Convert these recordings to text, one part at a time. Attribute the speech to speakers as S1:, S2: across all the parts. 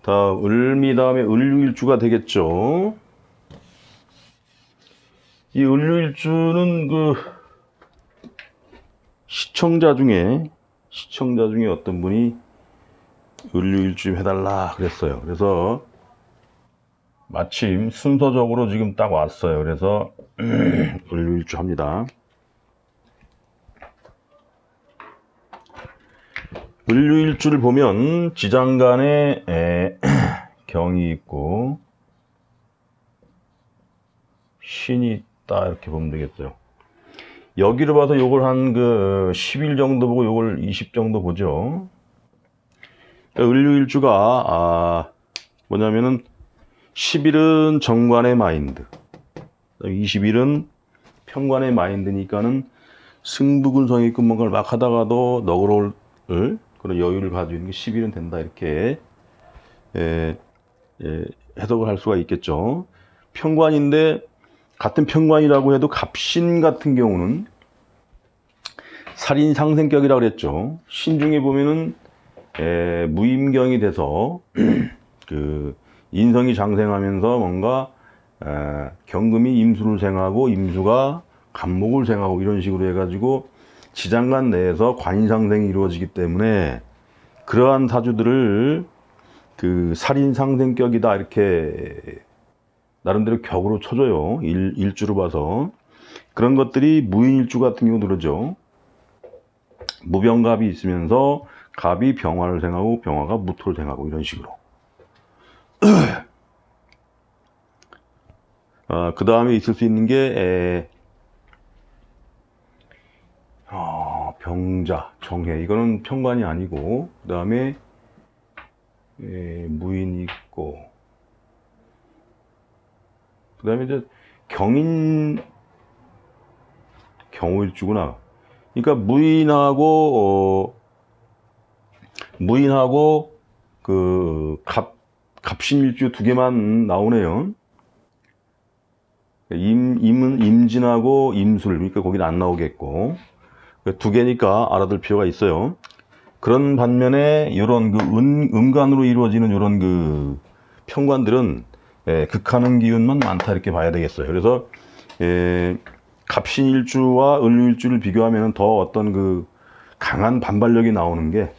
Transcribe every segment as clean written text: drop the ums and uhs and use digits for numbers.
S1: 다음 을미 다음에 을류일주가 되겠죠. 이 을류일주는 그 시청자 중에 어떤 분이 을류일주 해달라 그랬어요. 그래서 마침 순서적으로 지금 딱 왔어요. 그래서 을류일주 합니다. 을류일주를 보면 지장간에 경이 있고 신이 있다 이렇게 보면 되겠어요. 여기로 봐서 요걸 한 그 10일 정도 보고 요걸 20 정도 보죠. 을류일주가 뭐냐면은 10일은 정관의 마인드, 20일은 편관의 마인드니까는 승부근성이 있고 뭔가를 막 하다가도 너그러울 그런 여유를 가지고 있는 게 10일은 된다 이렇게 해석을 할 수가 있겠죠. 편관인데 같은 편관이라고 해도 갑신 같은 경우는 살인 상생격이라고 그랬죠. 신중에 보면은 무임경이 돼서 그 인성이 장생하면서 뭔가 경금이 임수를 생하고 임수가 간목을 생하고 이런 식으로 해가지고 지장간 내에서 관인상생이 이루어지기 때문에 그러한 사주들을 그 살인상생격이다 이렇게 나름대로 격으로 쳐줘요. 일주로 봐서. 그런 것들이 무인일주 같은 경우 그러죠. 무병갑이 있으면서 갑이 병화를 생하고 병화가 무토를 생하고 이런 식으로. 그 다음에 있을 수 있는 게 병자, 정해. 이거는 편관이 아니고 그 다음에 무인이 있고 그 다음에 이제 경호일주구나. 그러니까 무인하고 그 갑신일주 두 개만 나오네요. 임은 임진하고 임술, 그러니까 거기는 안 나오겠고 두 개니까 알아둘 필요가 있어요. 그런 반면에 이런 그 음간으로 이루어지는 이런 그 편관들은 극하는 기운만 많다 이렇게 봐야 되겠어요. 그래서 갑신일주와 을류일주를 비교하면 더 어떤 그 강한 반발력이 나오는 게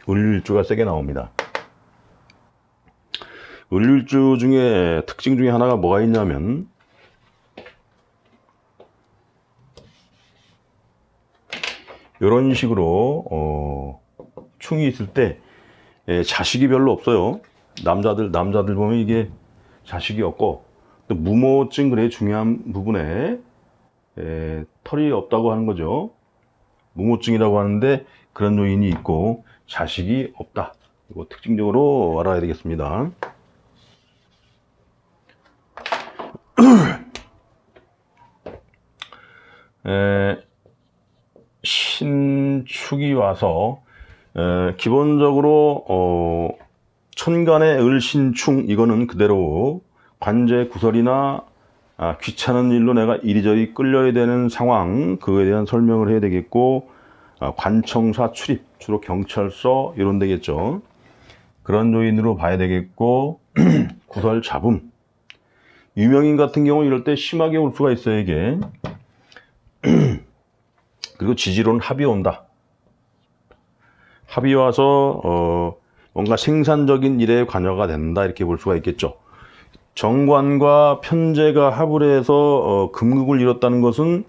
S1: 을류일주가 세게 나옵니다. 을류일주 중에 특징 중에 하나가 뭐가 있냐면 이런 식으로 충이 있을 때 자식이 별로 없어요. 남자들 보면 이게 자식이 없고 또 무모증 그래 중요한 부분에 털이 없다고 하는 거죠. 무모증이라고 하는데 그런 요인이 있고 자식이 없다. 이거 특징적으로 알아야 되겠습니다. 신축이 와서 기본적으로 천간의 을신충 이거는 그대로 관제 구설이나 귀찮은 일로 내가 이리저리 끌려야 되는 상황 그거에 대한 설명을 해야 되겠고 관청사 출입 주로 경찰서 이런 데겠죠. 그런 요인으로 봐야 되겠고 구설 잡음 유명인 같은 경우 이럴 때 심하게 올 수가 있어요 이게. 그리고 지지로는 합이 온다. 합이 와서 뭔가 생산적인 일에 관여가 된다 이렇게 볼 수가 있겠죠. 정관과 편제가 합을 해서 금극을 이뤘다는 것은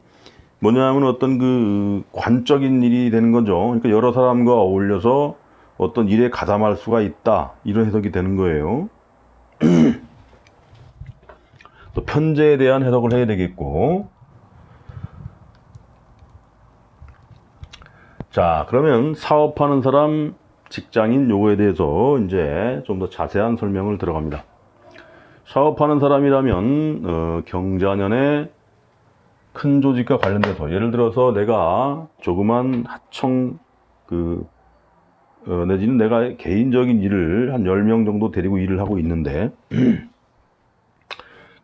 S1: 뭐냐면 어떤 그 관적인 일이 되는 거죠. 그러니까 여러 사람과 어울려서 어떤 일에 가담할 수가 있다 이런 해석이 되는 거예요. 또 편제에 대한 해석을 해야 되겠고. 자, 그러면 사업하는 사람, 직장인 요거에 대해서 이제 좀 더 자세한 설명을 들어갑니다. 사업하는 사람이라면 경자년에 큰 조직과 관련돼서 예를 들어서 내가 조그만 하청 내지는 내가 개인적인 일을 한 10명 정도 데리고 일을 하고 있는데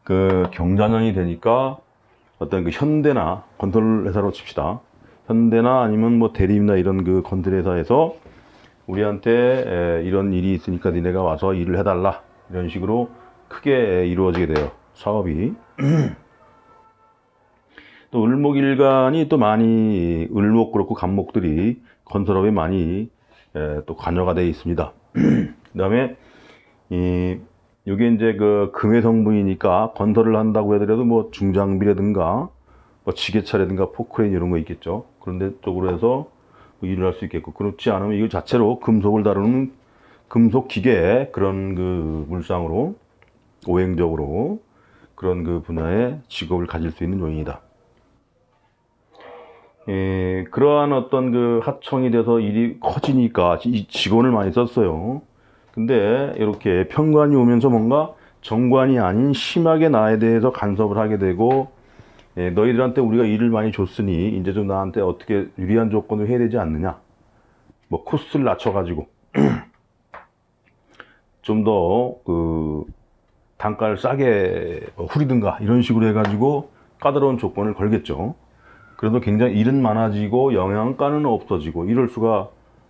S1: 그 경자년이 되니까 어떤 그 현대나 건설 회사로 칩시다. 현대나 아니면 뭐 대리임나 이런 그 건설 회사에서 우리한테 이런 일이 있으니까 니네가 와서 일을 해달라, 이런 식으로 크게 이루어지게 돼요, 사업이. 또 을목일간이 또 많이, 을목 그렇고 간목들이 건설업에 많이 또 관여가 되어 있습니다. 그 다음에 이게 이제 그 금의 성분이니까 건설을 한다고 하더라도 뭐 중장비라든가 뭐 지게차라든가 포크레인 이런 거 있겠죠. 그런데 쪽으로 해서 뭐 일을 할 수 있겠고, 그렇지 않으면 이거 자체로 금속을 다루는 금속 기계, 그런 그 물상으로 오행적으로 그런 그 분야의 직업을 가질 수 있는 요인이다. 그러한 어떤 그 하청이 돼서 일이 커지니까 이 직원을 많이 썼어요. 근데 이렇게 편관이 오면서 뭔가 정관이 아닌 심하게 나에 대해서 간섭을 하게 되고, 너희들한테 우리가 일을 많이 줬으니 이제 좀 나한테 어떻게 유리한 조건을 해야 되지 않느냐, 뭐 코스를 낮춰가지고 좀 더 그 단가를 싸게 후리든가 이런 식으로 해가지고 까다로운 조건을 걸겠죠. 그래도 굉장히 일은 많아지고 영양가는 없어지고 이럴 수가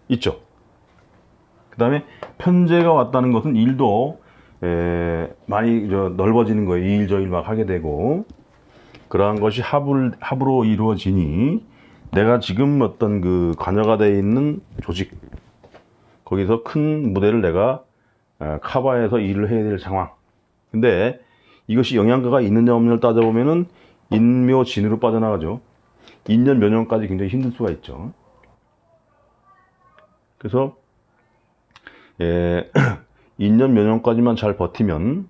S1: 있죠. 그 다음에 편제가 왔다는 것은 일도 많이 넓어지는 거예요. 이 일 저 일 막 하게 되고, 그러한 것이 합으로 이루어지니 내가 지금 어떤 그 관여가 되어 있는 조직, 거기서 큰 무대를 내가 커버해서 일을 해야 될 상황. 근데 이것이 영양가가 있느냐 없느냐를 따져보면은 인묘진으로 빠져나가죠. 인년 몇년까지 굉장히 힘들 수가 있죠. 그래서 인년 몇년까지만 잘 버티면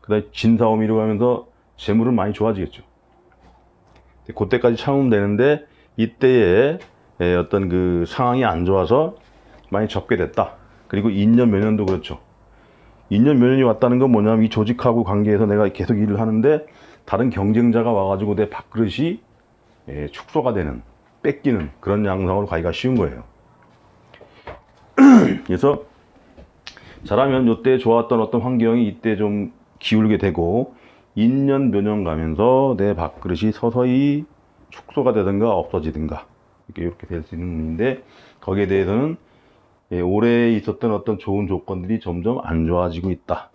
S1: 그다음에 진사오미로 가면서 재물은 많이 좋아지겠죠. 그때까지 참으면 되는데 이때에 어떤 그 상황이 안 좋아서 많이 접게 됐다. 그리고 인년 몇년도 그렇죠. 인년 몇년이 왔다는 건 뭐냐면 이 조직하고 관계에서 내가 계속 일을 하는데 다른 경쟁자가 와가지고 내 밥그릇이 축소가 되는, 뺏기는 그런 양상으로 가기가 쉬운 거예요. 그래서 잘하면 이때 좋았던 어떤 환경이 이때 좀 기울게 되고 인년 몇년 가면서 내 밥그릇이 서서히 축소가 되든가 없어지든가 이렇게 될 수 있는 운인데, 거기에 대해서는 올해 있었던 어떤 좋은 조건들이 점점 안 좋아지고 있다.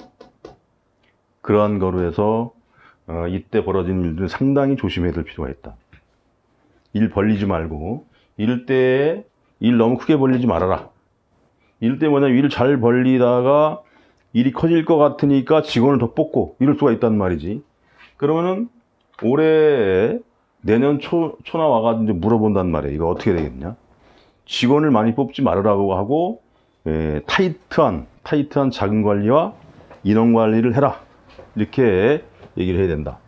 S1: 그러한 거로 해서 이때 벌어진 일들은 상당히 조심해야 될 필요가 있다. 일 벌리지 말고, 이럴 때 일 너무 크게 벌리지 말아라. 이럴 때 뭐냐면 일을 잘 벌리다가 일이 커질 것 같으니까 직원을 더 뽑고 이럴 수가 있단 말이지. 그러면은 올해 내년 초나 와가지고 이제 물어본단 말이에요. 이거 어떻게 되겠냐? 직원을 많이 뽑지 말으라고 하고 타이트한 자금 관리와 인원 관리를 해라, 이렇게 얘기를 해야 된다.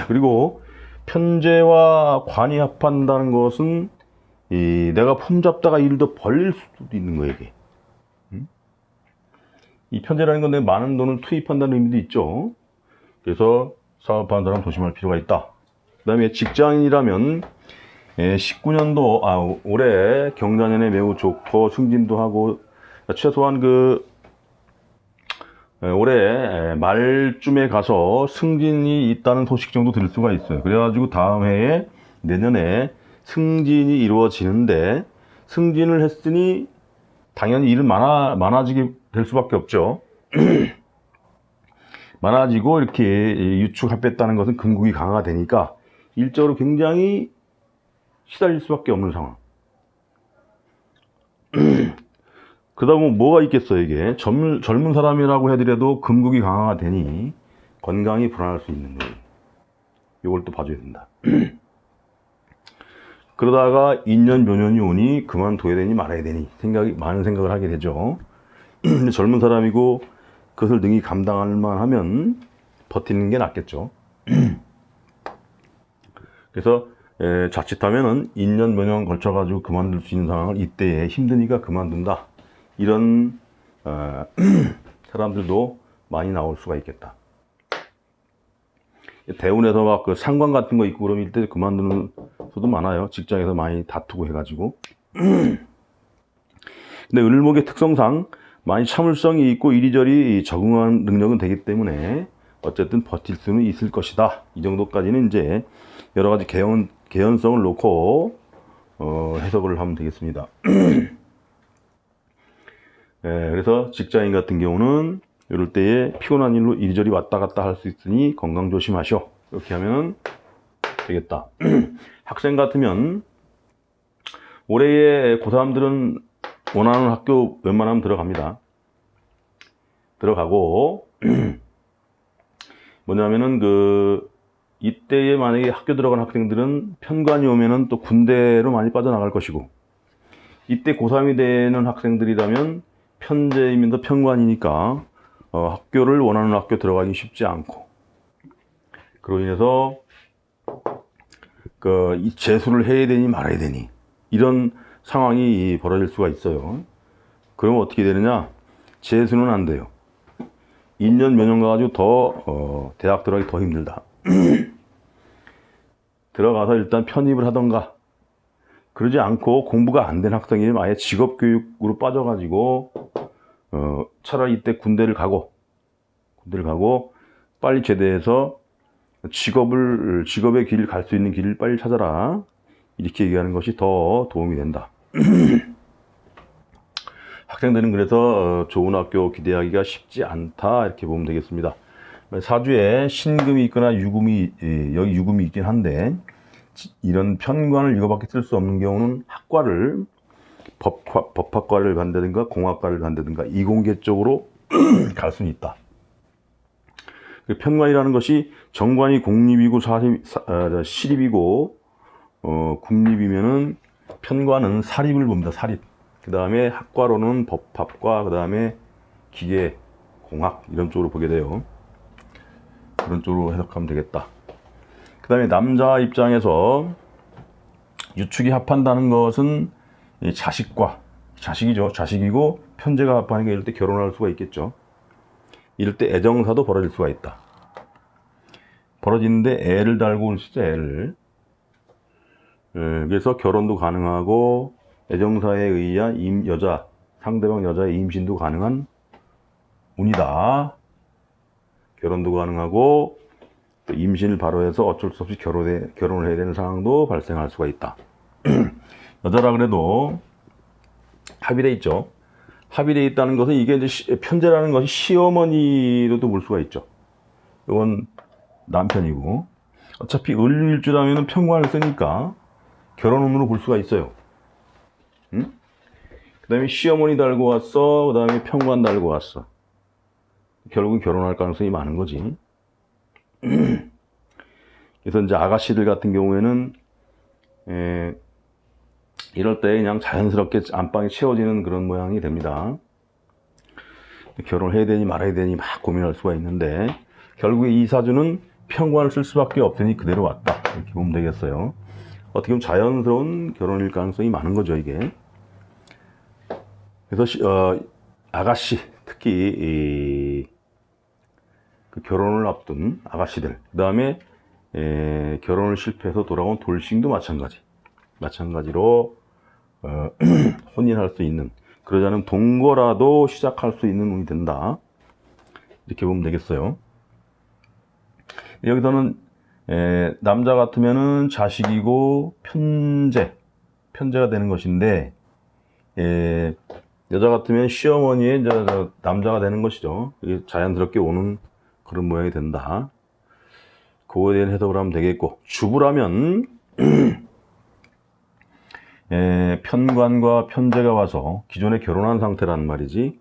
S1: 그리고 편제와 관이 합한다는 것은 내가 폼 잡다가 일을 더 벌릴 수도 있는 거예요, 이게. 이 편제라는 건 내가 많은 돈을 투입한다는 의미도 있죠. 그래서 사업하는 사람 조심할 필요가 있다. 그 다음에 직장인이라면 19년도 올해 경자년에 매우 좋고 승진도 하고, 최소한 올해 말쯤에 가서 승진이 있다는 소식 정도 들을 수가 있어요. 그래가지고 다음 해에 내년에 승진이 이루어지는데, 승진을 했으니 당연히 일은 많아지게 될 수밖에 없죠. 많아지고 이렇게 유축합했다는 것은 근국이 강화가 되니까 일적으로 굉장히 시달릴 수밖에 없는 상황. 그러다 보면 뭐가 있겠어요, 이게. 젊은 사람이라고 해더라도 금국이 강화가 되니 건강이 불안할 수 있는 거예요. 이걸 또 봐줘야 된다. 그러다가 2년 몇 년이 오니 그만둬야 되니 말아야 되니 많은 생각을 하게 되죠. 근데 젊은 사람이고 그것을 능히 감당할 만하면 버티는 게 낫겠죠. 그래서 자칫하면은 2년 몇 년 걸쳐가지고 그만둘 수 있는 상황을 이때에 힘드니까 그만둔다, 이런 사람들도 많이 나올 수가 있겠다. 대운에서 막 그 상관 같은 거 있고 그러면 이때 그만두는 수도 많아요. 직장에서 많이 다투고 해가지고. 근데 을목의 특성상 많이 참을성이 있고 이리저리 적응하는 능력은 되기 때문에 어쨌든 버틸 수는 있을 것이다. 이 정도까지는 이제 여러 가지 개연성을 놓고 해석을 하면 되겠습니다. 그래서 직장인 같은 경우는 이럴 때에 피곤한 일로 이리저리 왔다 갔다 할 수 있으니 건강 조심하시오. 이렇게 하면 되겠다. 학생 같으면 올해의 고3들은 원하는 학교 웬만하면 들어갑니다. 들어가고 뭐냐면은 이때에 만약에 학교 들어간 학생들은 편관이 오면은 또 군대로 많이 빠져나갈 것이고, 이때 고3이 되는 학생들이라면 편제이면서 편관이니까 학교를 원하는 학교 들어가기 쉽지 않고, 그로 인해서 이 재수를 해야 되니 말아야 되니 이런 상황이 벌어질 수가 있어요. 그러면 어떻게 되느냐? 재수는 안 돼요. 2년 몇 년 가가지고 더 대학 들어가기 더 힘들다. 들어가서 일단 편입을 하던가, 그러지 않고 공부가 안 된 학생이 아예 직업교육으로 빠져가지고 차라리 이때 군대를 가고 빨리 제대해서 직업의 길 갈 수 있는 길을 빨리 찾아라, 이렇게 얘기하는 것이 더 도움이 된다. 학생들은 그래서 좋은 학교 기대하기가 쉽지 않다, 이렇게 보면 되겠습니다. 사주에 신금이 있거나 여기 유금이 있긴 한데, 이런 편관을 이거밖에 쓸 수 없는 경우는 학과를 법학과를 간다든가 공학과를 간다든가 이공계 쪽으로 갈 수는 있다. 편관이라는 것이 정관이 공립이고 시립이고 국립이면은 편관은 사립을 봅니다. 사립. 그 다음에 학과로는 법학과, 그 다음에 기계, 공학 이런 쪽으로 보게 돼요. 그런 쪽으로 해석하면 되겠다. 그 다음에 남자 입장에서 유축이 합한다는 것은 자식이죠. 자식이고 편제가 합하니까 이럴 때 결혼할 수가 있겠죠. 이럴 때 애정사도 벌어질 수가 있다. 벌어지는데 애를 달고 올 수 있어요. 애를. 그래서 결혼도 가능하고 애정사에 의한 상대방 여자의 임신도 가능한 운이다. 결혼도 가능하고 또 임신을 바로 해서 어쩔 수 없이 결혼을 해야 되는 상황도 발생할 수가 있다. 여자라 그래도 합의돼 있죠. 합의돼 있다는 것은 이게 이제 편제라는 것이 시어머니로도 볼 수가 있죠. 이건 남편이고, 어차피 을유일주라면 편관을 쓰니까 결혼운으로 볼 수가 있어요. 응? 그 다음에 시어머니 달고 왔어. 그 다음에 편관 달고 왔어. 결국은 결혼할 가능성이 많은 거지. 그래서 이제 아가씨들 같은 경우에는 이럴 때 그냥 자연스럽게 안방이 채워지는 그런 모양이 됩니다. 결혼을 해야 되니 말아야 되니 막 고민할 수가 있는데, 결국에 이 사주는 편관을 쓸 수밖에 없으니 그대로 왔다, 이렇게 보면 되겠어요. 어떻게 보면 자연스러운 결혼일 가능성이 많은 거죠, 이게. 그래서 아가씨, 특히 그 결혼을 앞둔 아가씨들, 그 다음에 결혼을 실패해서 돌아온 돌싱도 마찬가지로 혼인할 수 있는, 그러지 않으면 동거라도 시작할 수 있는 운이 된다, 이렇게 보면 되겠어요. 여기서는 남자 같으면은 자식이고 편제가 되는 것인데, 여자 같으면 시어머니의 남자가 되는 것이죠. 이게 자연스럽게 오는 그런 모양이 된다. 그거에 대한 해석을 하면 되겠고, 주부라면 편관과 편제가 와서 기존에 결혼한 상태란 말이지,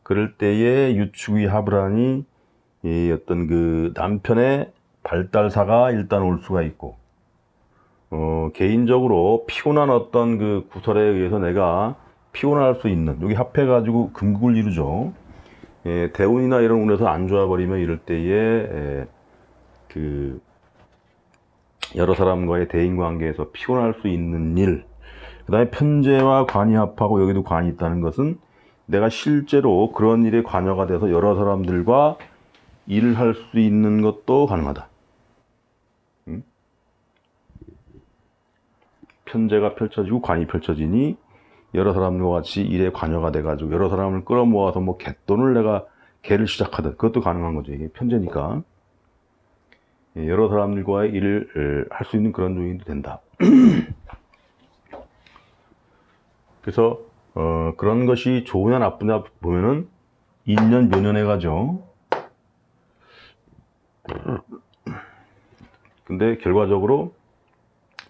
S1: 그럴 때에 유축이 합을 하니 어떤 그 남편의 발달사가 일단 올 수가 있고, 개인적으로 피곤한 어떤 그 구설에 의해서 내가 피곤할 수 있는, 여기 합해가지고 금국을 이루죠. 대운이나 이런 운에서 안 좋아버리면 이럴 때에 그 여러 사람과의 대인관계에서 피곤할 수 있는 일, 그 다음에 편제와 관이 합하고 여기도 관이 있다는 것은 내가 실제로 그런 일에 관여가 돼서 여러 사람들과 일을 할 수 있는 것도 가능하다. 편제가 펼쳐지고 관이 펼쳐지니 여러 사람과 같이 일에 관여가 돼가지고 여러 사람을 끌어모아서 뭐 개를 시작하든 그것도 가능한 거죠. 이게 편제니까. 여러 사람들과의 일을 할 수 있는 그런 요인도 된다. 그래서 그런 것이 좋으냐 나쁘냐 보면은 인연 묘년에 가죠. 근데 결과적으로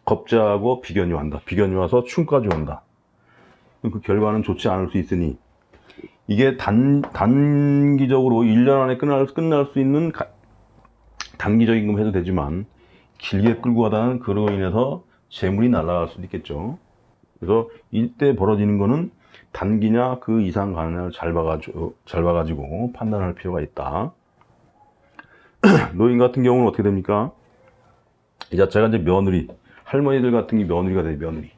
S1: 겁재하고 비견이 왔다. 비견이 와서 충까지 온다. 그 결과는 좋지 않을 수 있으니 이게 단기적으로 1년 안에 끝날 수 있는 단기적인 금 해도 되지만 길게 끌고 가다는 그로 인해서 재물이 날아갈 수도 있겠죠. 그래서 이때 벌어지는 거는 단기냐 그 이상 가느냐를 잘 봐가지고 판단할 필요가 있다. 노인 같은 경우는 어떻게 됩니까? 이 자체가 이제 며느리, 할머니들 같은 게 며느리가 돼요. 며느리.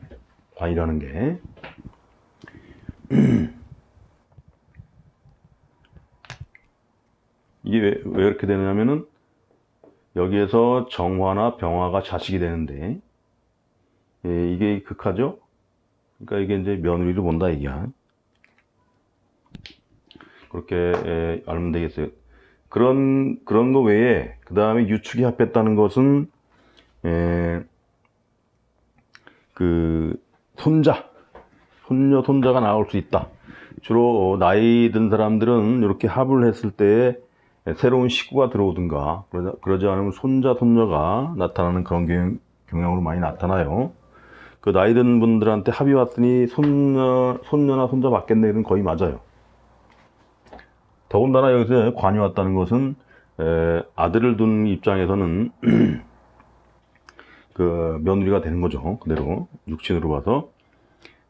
S1: 관이라는 게. 이게 왜 이렇게 되느냐면은 여기에서 정화나 병화가 자식이 되는데 이게 극하죠. 그러니까 이게 이제 며느리를 본다 이게야. 그렇게 알면 되겠어요. 그런 거 외에 그 다음에 유축이 합했다는 것은 그 손자가 나올 수 있다. 주로 나이 든 사람들은 이렇게 합을 했을 때 새로운 식구가 들어오든가 그러지 않으면 손자가 나타나는 그런 경향으로 많이 나타나요. 그 나이 든 분들한테 합이 왔더니 손녀나 손자 받겠네 이런 거의 맞아요. 더군다나 여기서 관이 왔다는 것은 아들을 둔 입장에서는 그 며느리가 되는 거죠. 그대로 육친으로 봐서.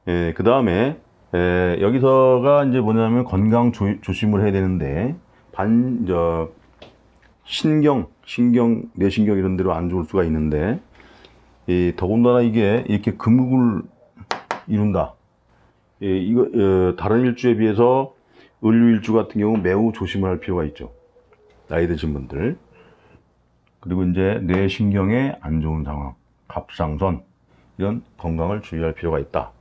S1: 그 다음에 여기서가 이제 뭐냐면 건강 조심을 해야 되는데 신경, 뇌신경 이런 데로 안 좋을 수가 있는데 더군다나 이게 이렇게 금극을 이룬다. 이거 다른 일주에 비해서 을류일주 같은 경우 매우 조심할 필요가 있죠. 나이 드신 분들. 그리고 이제 뇌신경에 안 좋은 상황, 갑상선 이런 건강을 주의할 필요가 있다.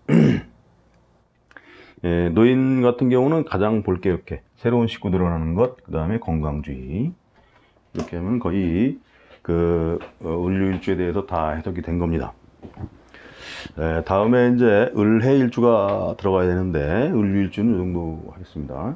S1: 노인 같은 경우는 가장 볼 게 이렇게 새로운 식구 들어가는 것, 그 다음에 건강주의 이렇게 하면 거의 그 을류일주에 대해서 다 해석이 된 겁니다. 다음에 이제 을해일주가 들어가야 되는데 을류일주는 이 정도 하겠습니다.